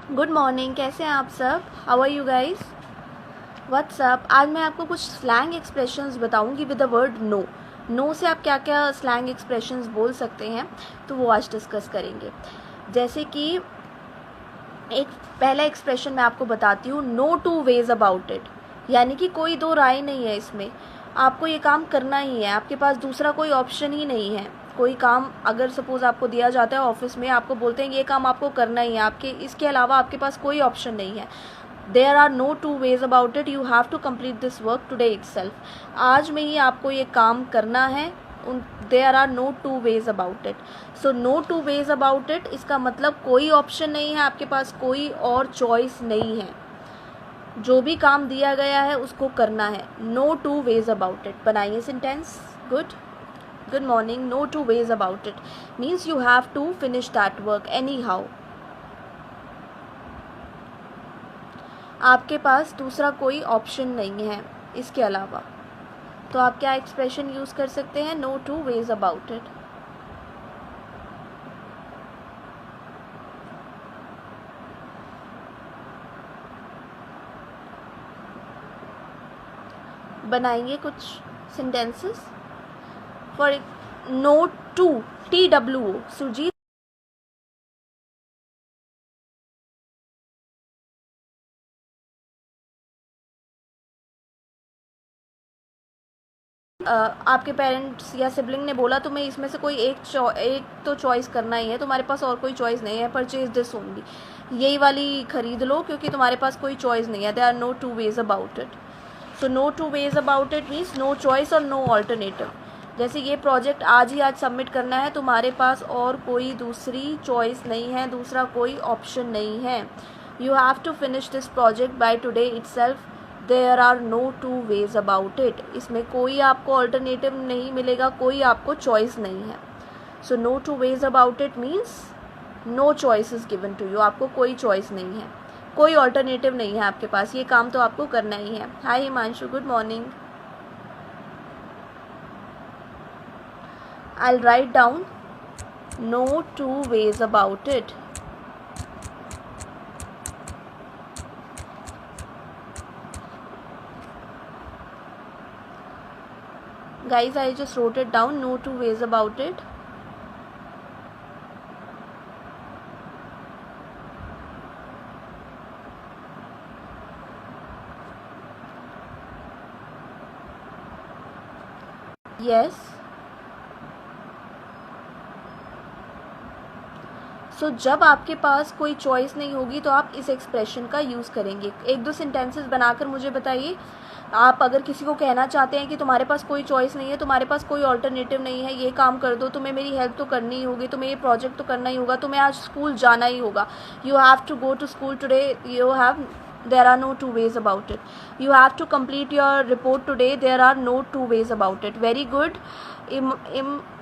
Good morning, कैसे हैं आप सब? How are you guys? What's up. आज मैं आपको कुछ स्लैंग एक्सप्रेशंस बताऊंगी with the word no. No से आप क्या क्या स्लैंग एक्सप्रेशंस बोल सकते हैं, तो वो आज डिस्कस करेंगे। जैसे कि एक पहला एक्सप्रेशन मैं आपको बताती हूँ, no two ways about it. यानी कि कोई दो राय नहीं है इसमें, आपको ये काम करना ही है, आपके पास दूसरा कोई ऑप्शन ही नहीं है। कोई काम अगर सपोज आपको दिया जाता है ऑफिस में, आपको बोलते हैं ये काम आपको करना ही है, आपके इसके अलावा आपके पास कोई ऑप्शन नहीं है। There are no two ways about it, you have to complete this work today itself. आज में ही आपको ये काम करना है। There are no two ways about it. So no two ways about it, इसका मतलब कोई ऑप्शन नहीं है आपके पास, कोई और चॉइस नहीं है। जो भी काम दिया गया है उसको करना है। No two ways about it. बनाइए sentence. Good morning. No two ways about it means you have to finish that work anyhow. आपके पास दूसरा कोई ऑप्शन नहीं है इसके अलावा। तो आप क्या एक्सप्रेशन यूज कर सकते हैं? No two ways about it. बनाएंगे कुछ sentences for no two, TWO। Sujit, आपके पेरेंट्स या सिबलिंग ने बोला तुम्हें इसमें से कोई एक तो चॉइस करना ही है, तुम्हारे पास और कोई चॉइस नहीं है, परचेज दिस ओनली, यही वाली खरीद लो क्योंकि तुम्हारे पास कोई चॉइस नहीं है। There are no two ways about it. So no two ways about it means no choice और नो ऑल्टरनेटिव। जैसे ये प्रोजेक्ट आज ही आज सबमिट करना है, तुम्हारे पास और कोई दूसरी चॉइस नहीं है, दूसरा कोई ऑप्शन नहीं है। You have to finish this project by today itself. There are no two ways about it. इसमें कोई आपको ऑल्टरनेटिव नहीं मिलेगा, कोई आपको चॉइस नहीं है। So no two ways about it means no choice is given to you. आपको कोई चॉइस नहीं है, कोई ऑल्टरनेटिव नहीं है आपके पास, ये काम तो आपको करना ही है। Hi Himanshu, good morning. I write down no two ways about it. Guys, I just wrote it down, no two ways about it. Yes. सो जब आपके पास कोई चॉइस नहीं होगी तो आप इस एक्सप्रेशन का यूज़ करेंगे। एक दो सेंटेंसेस बनाकर मुझे बताइए। आप अगर किसी को कहना चाहते हैं कि तुम्हारे पास कोई चॉइस नहीं है, तुम्हारे पास कोई ऑल्टरनेटिव नहीं है, ये काम कर दो, तुम्हें मेरी हेल्प तो करनी ही होगी, तुम्हें ये प्रोजेक्ट तो करना ही होगा, तुम्हें आज स्कूल जाना ही होगा, you have to go to school today, you have, there are no two ways about it. You have to complete your report today, there are no two ways about it. Very good.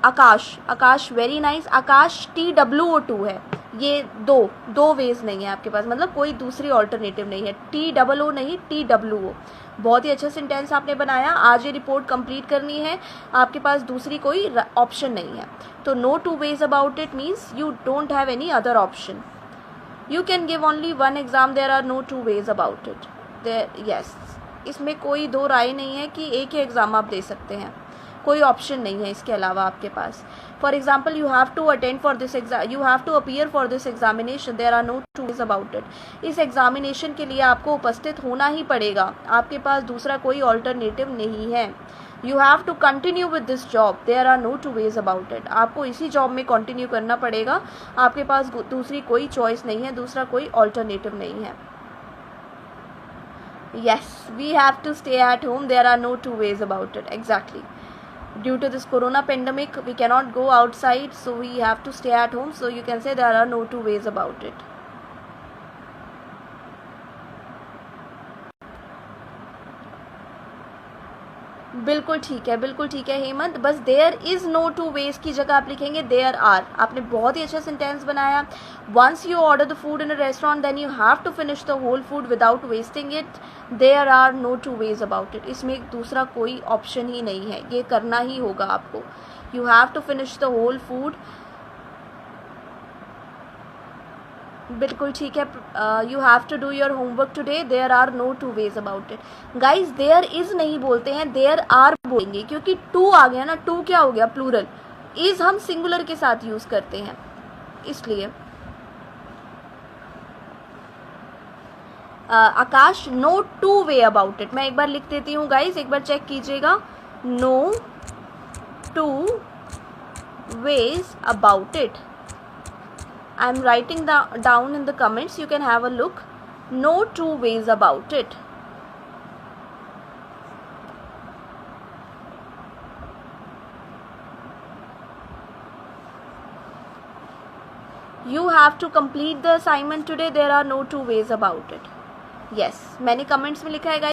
Akash very nice. Akash TWO2 है। ये दो veg नहीं है आपके पास, मतलब कोई दूसरी alternative नहीं है। TOO नहीं, TWO। बहुत ही अच्छा सेंटेंस आपने बनाया। आज ये रिपोर्ट कंप्लीट करनी है, आपके पास दूसरी कोई ऑप्शन नहीं है। तो no two ways about it means you don't have any other option. You can give only one exam, there are no two ways about it. Yes, इसमें कोई दो राय नहीं है कि एक ही एग्ज़ाम आप दे सकते हैं, कोई ऑप्शन नहीं है इसके अलावा आपके पास। For example, you have to attend for this exam, you have to appear for this examination, there are no two ways about it. इस एग्जामिनेशन के लिए आपको उपस्थित होना ही पड़ेगा, आपके पास दूसरा कोई ऑल्टरनेटिव नहीं है। You have to continue with this job, there are no two ways about it. आपको इसी जॉब में कंटिन्यू करना पड़ेगा, आपके पास दूसरी कोई चॉइस नहीं है, दूसरा कोई ऑल्टरनेटिव नहीं है। Yes, we have to stay at home, there are no two ways about it. Exactly. Due to this corona pandemic, we cannot go outside, so we have to stay at home. So you can say there are no two ways about it. बिल्कुल ठीक है हेमंत। बस there is no two ways की जगह आप लिखेंगे there are. आपने बहुत ही अच्छा सेंटेंस बनाया। Once you order the food in a restaurant, then you have to finish the whole food without wasting it, there are no two ways about it. इसमें दूसरा कोई ऑप्शन ही नहीं है, ये करना ही होगा आपको। You have to finish the whole food बिल्कुल ठीक है. You have to do your homework today. There are no two ways about it. Guys there is नहीं बोलते हैं, देयर आर बोलेंगे, क्योंकि टू आ गया ना. टू क्या हो गया? प्लूरल. इज़ हम सिंगुलर के साथ यूज़ करते हैं, इसलिए. Akash, no two way about it. मैं एक बार लिख देती हूँ गाइज, एक बार चेक कीजिएगा. No two ways about it. I am writing down in the comments. You can have a look. No two ways about it. You have to complete the assignment today. There are no two ways about it. Yes, मैंने comments में लिखा है guys.